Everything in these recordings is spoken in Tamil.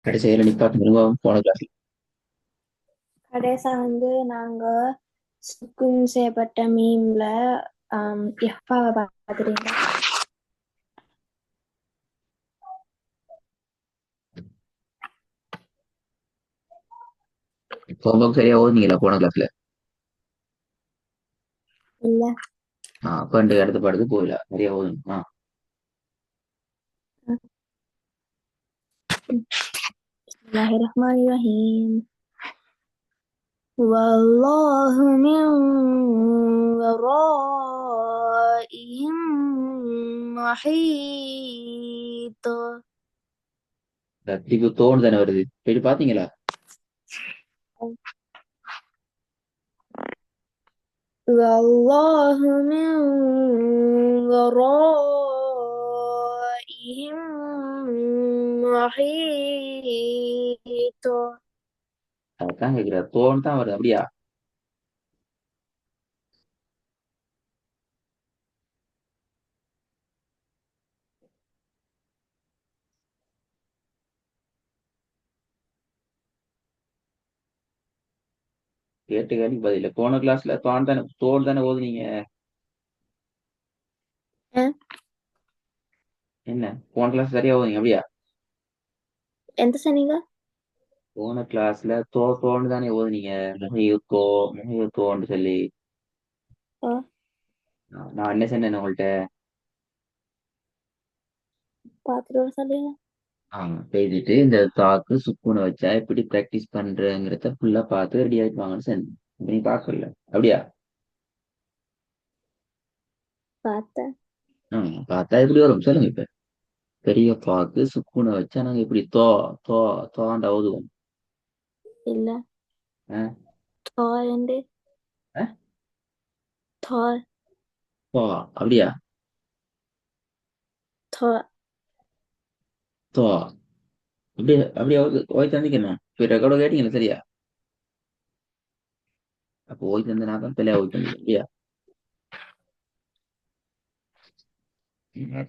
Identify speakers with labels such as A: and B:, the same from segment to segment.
A: கடைசியில நிப்பாட்டு திரும்பவும் போன கிளாஸ்ல.
B: கடைசா நாங்க சுக்குன் செய்யப்பட்ட மீம்ல எஃபாவை பார்த்துட்டீங்களா?
A: போகும்போது சரியா ஓதுனீங்களா போன கிளாஸ்ல?
B: இல்ல.
A: அப்ப அடுத்த பாடத்துக்கு போகல சரியா ஓதும்.
B: Bismillahirrahmanirrahim. Wallahu min waraihim muhit.
A: திருப்பி தோணு தானே வருது, போயிட்டு பாத்தீங்களா?
B: Wallahu min waraihim muhit.
A: அதான் கேக்குற, தோணு தான் வருது அப்படியா? கேட்டு கேள்வி பதில போன கிளாஸ்ல தோல் தானே ஓதுனீங்க.
B: Eh,
A: என்ன போன கிளாஸ் சரியா ஓதுனீங்க அப்படியா?
B: ఎంత சொன்னீங்க?
A: போன கிளாஸ்ல தோன்னு தானே ஓதுனீங்க. முகையுத்தோ முகையுத்தோன்னு சொல்லி.
B: ஓ,
A: நான் என்ன சொன்னேன் உங்கள்ட்ட?
B: பார்த்துட்டு வர சொல்லுங்க.
A: பேசிட்டு இந்த தாக்கு சுக்குனை வச்சா எப்படி பிராக்டிஸ் பண்றேங்கிறத ஃபுல்லா பார்த்து ரெடி ஆயிட்டு வாங்கன்னு சொன்னேன். இப்ப நீ பார்க்கல அப்படியா?
B: பார்த்தேன்.
A: பார்த்தா எப்படி வரும் சொல்லுங்க இப்ப. பெரிய பாக்கு சுக்குனை வச்சா நாங்க இப்படி தோ தோண்ட ஓதுவோம்.
B: இல்ல.
A: ஆ?
B: தாயண்டு.
A: ஆ?
B: தாய்.
A: தோ அப்படியா?
B: தாய்.
A: தோ அப்படியே அப்படியே ஓய் தந்திக்கணும். இப்ப ரெக்கார்டோ கேட்டீங்களா சரியா? அப்போ ஓய் தந்த நான் தான் பிள்ளையா ஓய் தந்தேன் அப்படியா?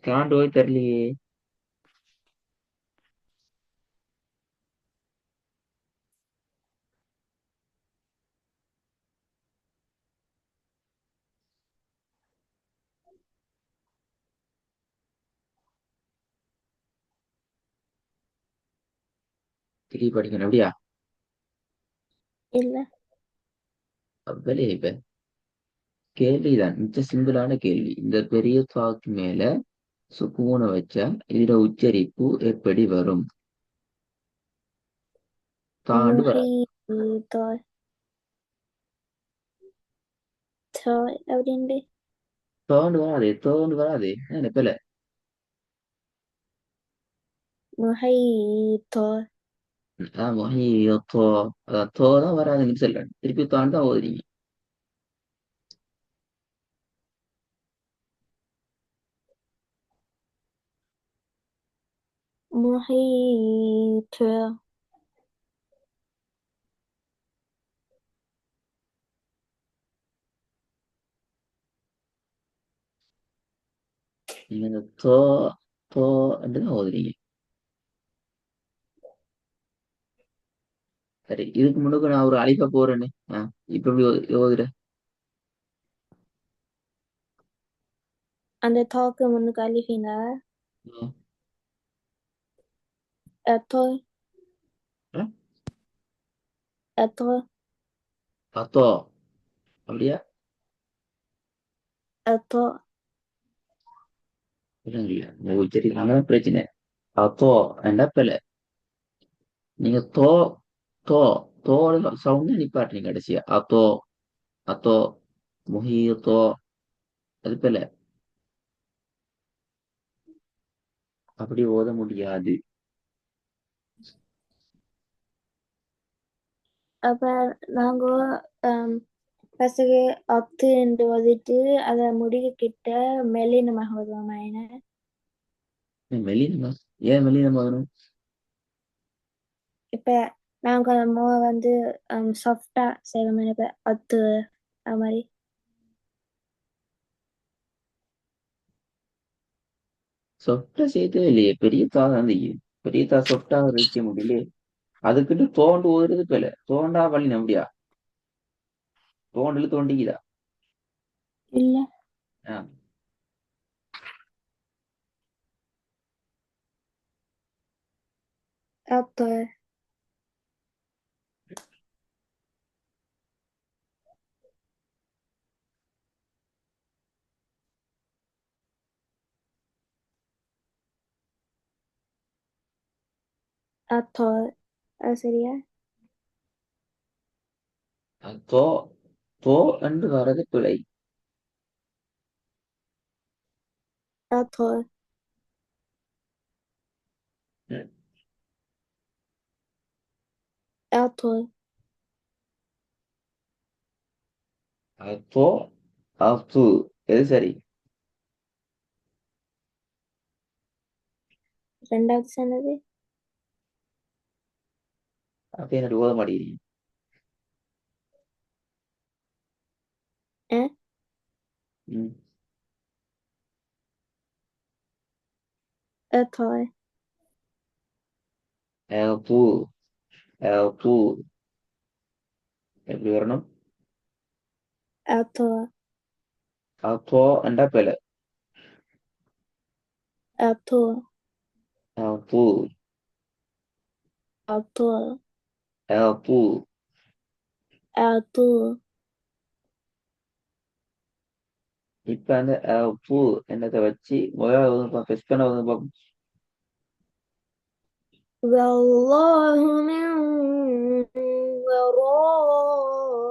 A: தாண்டு ஓய் தரலையே. திருப்பி படிக்கணும் அப்படியா?
B: இல்ல.
A: அப்படியே இப்ப கேள்விதான், மிச்ச சிம்பிளான கேள்வி. இந்த பெரிய தாக்கு மேல சுக்குனை வச்சா இதோட உச்சரிப்பு எப்படி வரும்? தாண்டு வராது.
B: தாய். தாய் அப்படின்ட்டு.
A: தோண்டு வராது என்ன பிள்ளை.
B: முஹைத்தோர்.
A: தோ அதான் தோ தான் வராதுன்னு சொல்றேன். திருப்பி தாண்டு தான் ஓதுறீங்க.
B: முஹைத்தோர்.
A: நீங்க இந்த தோ தான் ஓதுறீங்க. சரி, இதுக்கு முன்னுக்கு நான் ஒரு அலிஃபா போறேன்னு. இப்ப எப்படி ஓதுற?
B: அந்த தாக்கு முன்னுக்கு அலிஃபினா?
A: ம்.
B: எத்தோர்.
A: ஆ?
B: எத்தோர்.
A: அத்தோ அப்படியா?
B: எத்தோர்.
A: இல்லைங்க, சரி அங்கதான் பிரச்சனை. அத்தோ என்ன பிள்ளை. நீங்க தோ தோட சவுண்ட் நிப்பாட்டுறீங்க கடைசியா. அத்தோ அத்தோ முஹீத்தோ அது பிள்ளை. அப்படி ஓத முடியாது.
B: அப்ப நாங்க பசங்க அத்து என்று ஓதிட்டு அதை முடிக்க கிட்ட மெல்லினமாக ஓதுவோமா என்ன?
A: மெல்லினமா? ஏன் மெல்லினமா வரும்?
B: இப்ப நாங்க மோ சாஃப்டா செய்வோம். இப்ப அத்து அது மாதிரி.
A: சொட்ட சேர்த்தே இல்லையே, பெரிய தாதான் பெரியதா சொட்டா வைக்க முடியல. அதுக்கிட்டு தோண்டு ஓடுறது பில தோண்டா வழி நம்பியா தோண்டல தோண்டிக்குதா.
B: இல்ல.
A: ஆ,
B: أطر. أطر. சரியா?
A: தோ தோ என்று வர்றது பிழை.
B: أطر.
A: ம்.
B: أطر.
A: தோ அத்து எது சரி?
B: ரெண்டாவது சொன்னது.
A: அப்ப என்னோட ஓத மாட்டேங்கிறீங்க.
B: أ
A: ம்.
B: أطر.
A: பூ பூ எப்படி வரணும்?
B: أطر.
A: தோ என்றா பிழை.
B: أطر.
A: பூ
B: أطر.
A: பூ.
B: أطر.
A: இப்ப அந்த பூ என்னத்தை வச்சு முதல்ல ஃபெஸ்ட் பண்ண பார்ப்போம்.
B: والله من ورائهم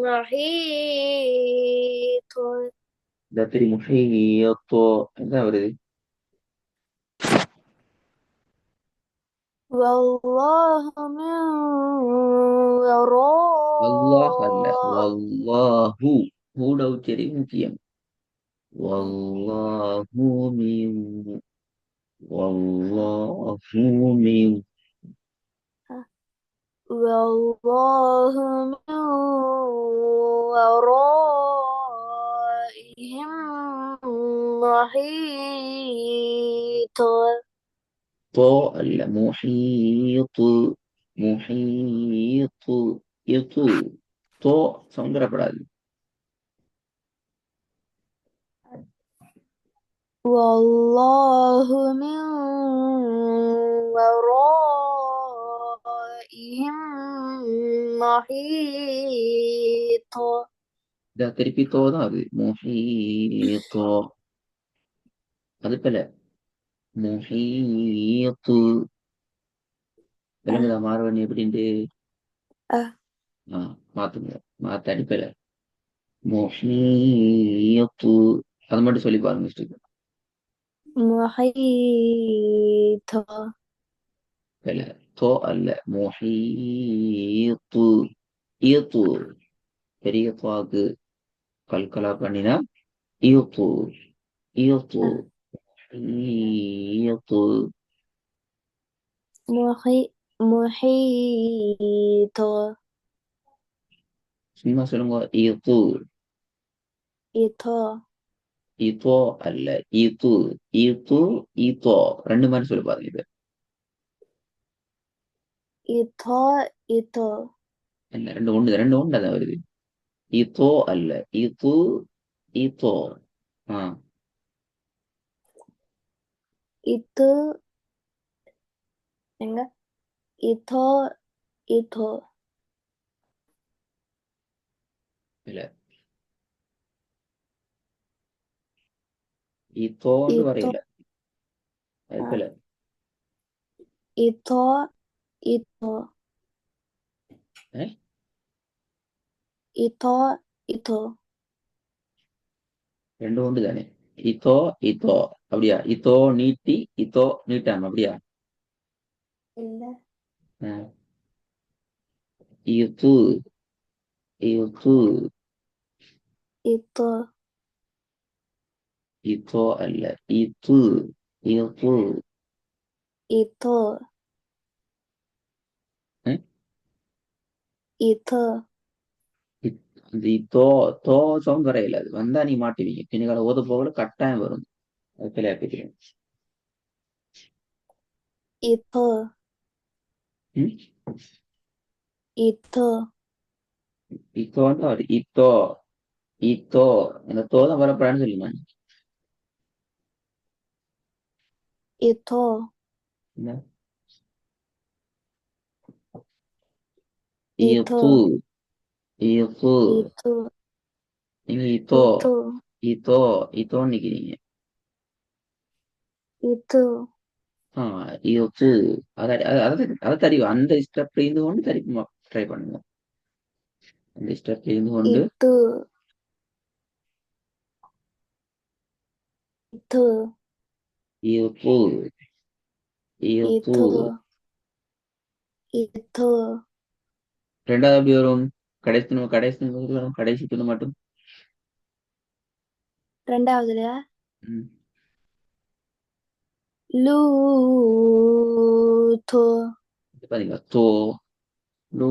B: محيط.
A: ده تري محيط என்ன வருது?
B: والله من
A: அல்லாஹ் அல்ல,
B: وراء.
A: வல்லாஹு. ஹூட உச்சரி முக்கியம். வல்லாஹு மின் வல்லாஹு மின்.
B: والله من ورائهم محيط.
A: طو அல்ல, முஹீத்து. முஹீத்து இத்து. தோ சவுண்ட் வரப்படாது.
B: والله من ورائهم محيط.
A: திருப்பி தோ தான் அது. முஹீத்தோ அது போல முஹீத்து.
B: أه.
A: விலங்குதா மாறுவன் எப்படின்ட்டு.
B: أه.
A: மாத்துங்க. மாத்த அடிப்பல முஹீத்து. அது மட்டும் சொல்லி பாருங்க மிஸ்டேக்.
B: محيط.
A: இல்ல, தோ அல்ல, முஹீத்து. ஈத்து பெரிய துவாக்கு கல்கலா பண்ணினா ஈத்து. ஈத்து
B: أه.
A: ஈத்து.
B: محيط.
A: சும்மா சொல்லுங்க. ஈத்து.
B: إطا.
A: ஈத்தோ அல்ல, ஈத்து. ஈத்து ஈத்தோ ரெண்டு மாதிரி சொல்லி பாருங்க இது.
B: إطا. إطا.
A: என்ன ரெண்டு ஒன்று, ரெண்டு ஒன்று அதான் வருது. ஈத்தோ அல்ல, ஈத்து ஈத்தோ. ஆ,
B: itu எங்க இதோ இதோ
A: இல்ல, ஈத்தோன்னு
B: இதோ
A: வரையில அதுல.
B: இதோ இதோ இதோ இதோ
A: ரெண்டு ஒன்று தானே. இத்தோ இத்தோ அப்படியா? இத்தோ நீட்டி இத்தோ நீட்டாம அப்படியா?
B: இல்ல.
A: இது இது
B: இதோ
A: இத்தோ அல்ல, இது இது.
B: இதோ இதோ
A: இந்த இத்தோ தோ சவுண்ட் வரையில அது வந்தா நீ மாட்டுவீங்க. பின்னால ஓத போகல கட்டாயம் வரும். அது பிள்ளையா தெரியும்.
B: Itu.
A: ம்
B: Itu.
A: இத்தோன்னு ஒரு இத்தோ இத்தோ இந்த தோ தான் வரப்படான்னு சொல்லுமா
B: Itu.
A: என்ன
B: Itu.
A: ஈத்து ஈத்து
B: Itu.
A: நீங்க இத்தோ
B: Itu.
A: இத்தோ இத்தோன்னு நிக்கிறீங்க
B: Itu.
A: ஈத்து அதை தறிவு அந்த ஸ்டெப்ல இருந்து கொண்டு தறிப்பு ட்ரை பண்ணுங்க அந்த ஸ்டெப்ல இருந்து கொண்டு
B: Itu. Itu.
A: ஈத்து ஈத்து
B: Itu. Itu.
A: ரெண்டாவது எப்படி வரும் வரும் கடைசி துணு மட்டும்
B: ரெண்டாவதுலயா
A: ம்.
B: Luto.
A: இது பாத்தீங்களா தோ லூ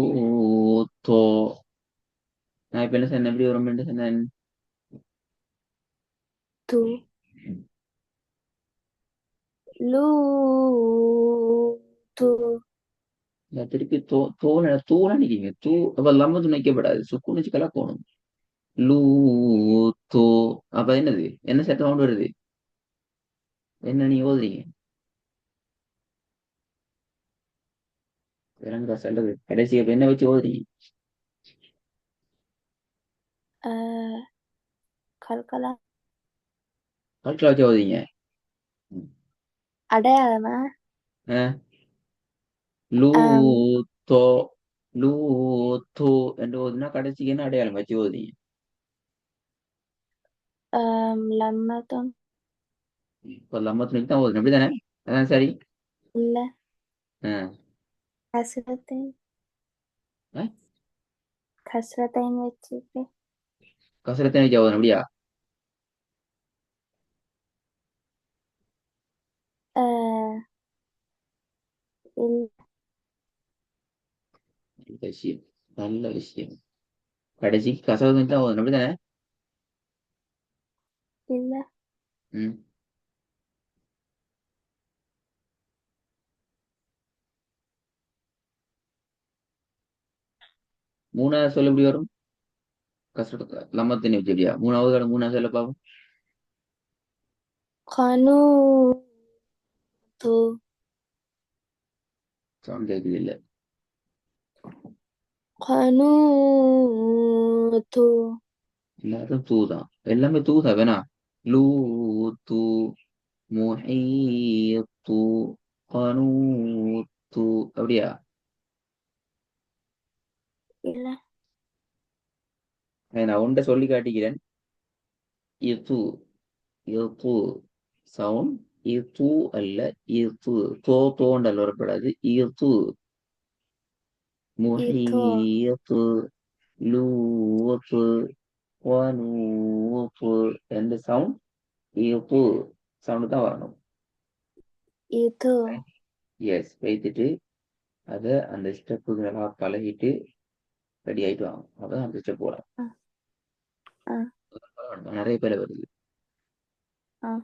A: தோ நான் இப்ப என்ன சொன்னேன் எப்படி வரும் என்ன சொன்னேன்
B: Tu. Luto.
A: நான் திருப்பி தோல நிக்கிறீங்க தூ அப்ப லம்ம துணைக்கப்படாது சுக்கு வச்சு கலக்கணும் லூ தோ அப்ப என்னது என்ன செட் ரவுண்ட் வருது என்ன நீங்க ஓதுறீங்க விளங்குதா சொல்றது கடைசி அப்ப என்ன வச்சு ஓதுறீங்க
B: கல்கலா
A: கல்குலா வச்சு ஓதுறீங்க
B: அடையாளமா
A: அஹ், லூ
B: ஆம்,
A: தோ லூ தோ என்று ஓதுனா கடைசிக்கு என்ன அடையாளம் வச்சு ஓதுறீங்க
B: லம்மதும்
A: இப்ப லம்ம துணைக்கு தான் ஓதுறேன் அப்படிதானே அதான் சரி
B: இல்ல
A: அஹ்,
B: கஸ்ரத்தைன்
A: அஹ்,
B: கஸ்ரத்தைன் வச்சுட்டு
A: கசரத்தை வச்சு ஓதுறேன் அப்படியா
B: அஹ், இல்ல
A: நல்ல விஷயம் நல்ல விஷயம் கடைசிக்கு கசரத்தை தான் ஓதுறேன் அப்படிதானே
B: இல்ல
A: ம் மூணாவது சொல்ல எப்படி வரும் கசரத்து லம்ம துணை வச்சு எப்படியா மூணாவது சொல்ல பாப்போம்
B: கனூத்து
A: சவுண்ட் கேட்குது இல்ல
B: கனூத்து
A: எல்லாரும் தூ தான் எல்லாமே தூ தான் வேணா லூ தூ முஹீத்து கனூத்து அப்படியா
B: இல்ல
A: நான் ஒன்றை சொல்லி காட்டிக்கிறேன் இது இது சவுண்ட் இது அல்ல இது தோண்டல் வரப்படாது இது
B: itu
A: முஹீத்து லூத்து வனூத்து எந்த சவுண்ட் இது சவுண்ட் தான் வரணும்
B: itu
A: எஸ் வைத்துட்டு அதை அந்த ஸ்டெப்புகளா பழகிட்டு ரெடி ஆயிட்டு வாங்க அப்பதான் அந்த ஸ்டெப் போகலாம்
B: அஹ், அஹ்,
A: நிறைய பேர் வருது
B: அஹ்.